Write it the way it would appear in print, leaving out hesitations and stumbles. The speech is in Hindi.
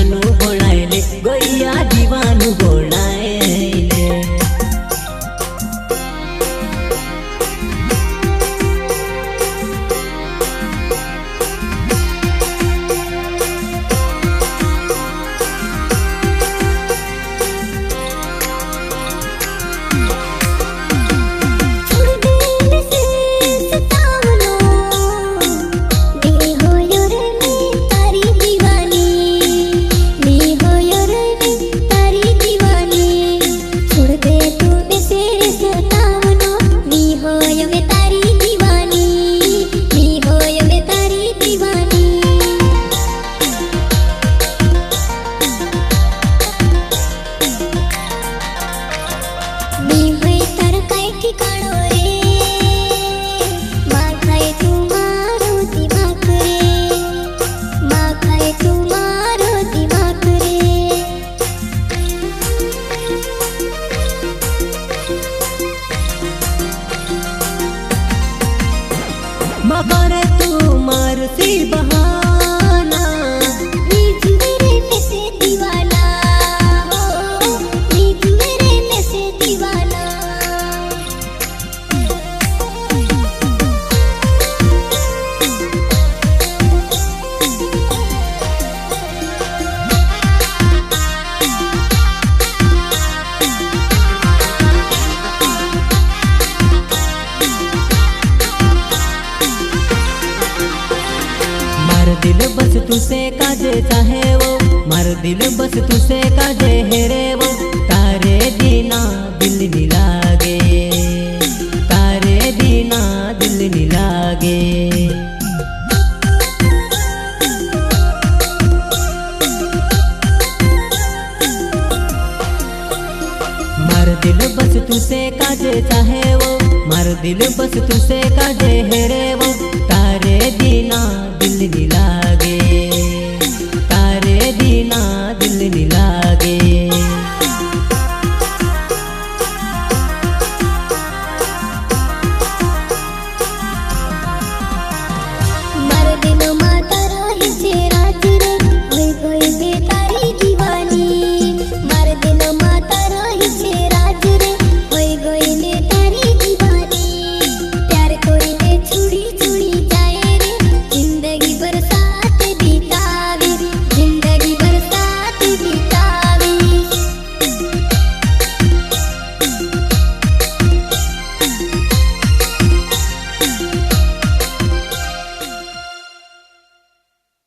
दीवानू बोलायले गोया दीवानू बोलायले। मगर तू मारती बहाना नीजुरे में से दीवाना हो, नीजुरे में से दीवाना। दिल बस तुसे काजे चाहे वो, मार दिल बस तुसे काजे है रे वो। तारे बिना दिल नहीं लागे, तारे बिना दिल नहीं लागे। मार दिल बस तुसे काजे चाहे वो, मार दिल बस तुसे काजे है रे वो। तारे बिना दिल नहीं लागे।